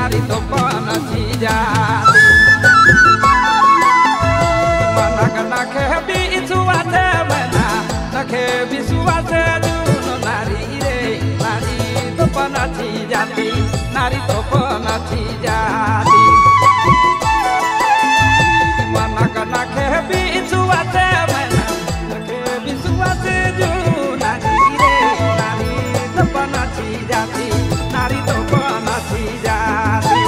नारी तो पनथी जाती मनक नखे बिसुवासे मना नखे बिसुवासे जुनो नारी रे नारी तो पनथी जाती नारी तो पनथी जाती मनक नखे बिसुवासे मना नखे बिसुवासे जुनो नारी रे नारी तो पनथी जाती नारी तो पनथी जाती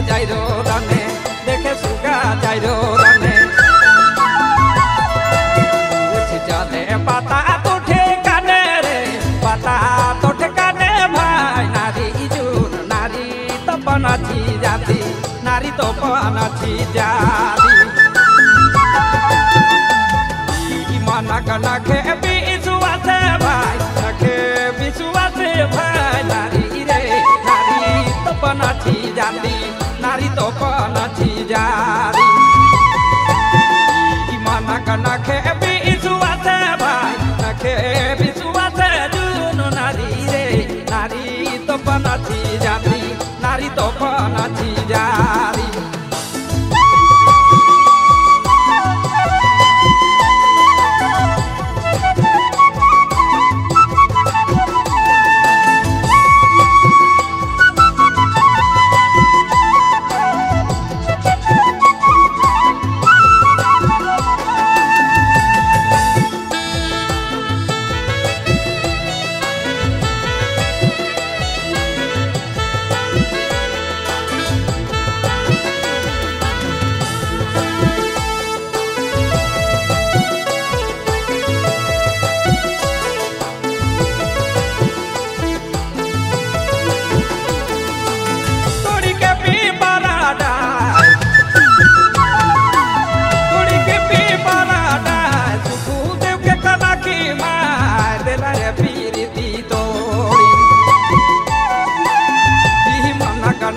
जाइरो दाने देखे सुगा जाइरो दाने उठ जाने पता तो ठेकाने रे पता तो ठेकाने भाई नारी जून नारी तो पनथी जाती नारी तो पनथी जाती मनक नखे बिसुवासे भाई नखे बिसुवासे भाई नारी रे नारी तो पनथी जाती नारी तो पनथी जाती मनक नखे बिसुवासे भाई नखे बिसुवासे जुनो नारी रे नारी तो पनथी जाती नारी तो पनथी जाती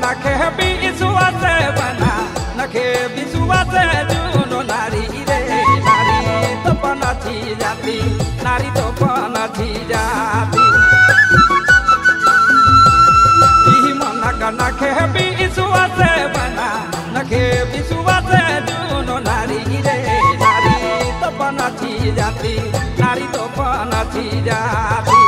नखे बिसुवासे मना नखे बिसुवासे जुनो नारी रे नारी तो पनथी जाती नारी तो पनथी जाती मनक नखे बिसुवासे मना नखे बिसुवासे जुनो नारी रे नारी तो पनथी जाती नारी तो पनथी जाती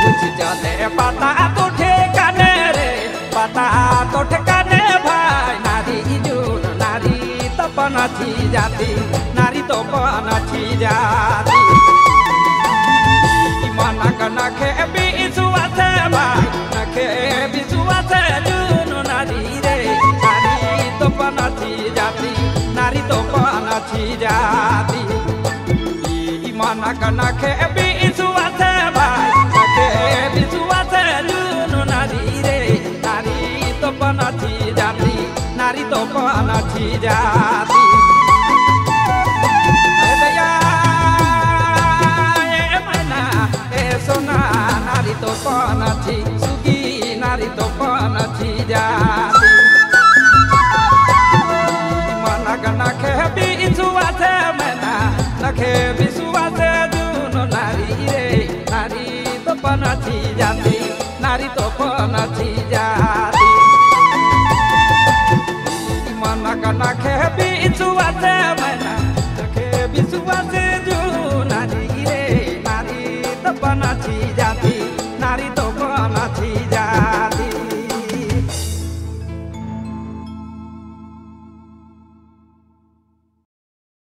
उठ जाने पता तो ठेकाने रे पता तो ठेकाने भाई नारी जून नारी तो पनथी जाती नारी तो पनथी जाती मनक नखे बिसुवासे भाई नखे बिसुवासे जुनो नारी रे नारी तो पनथी जाती नारी तो पनथी जाती मनक नखे बिसुवासे भाई नखे बिसुवासे जुनो नारी रे नारी तो पनथी जाती नारी तो पनथी जाती सोना नारी तो पनथी सुगी नारी तो पनथी जाती मनक नखे बिसुवासे मना नखे बिसुवासे जुनो नारी रे नारी तो पनथी जाती नारी तो पनथी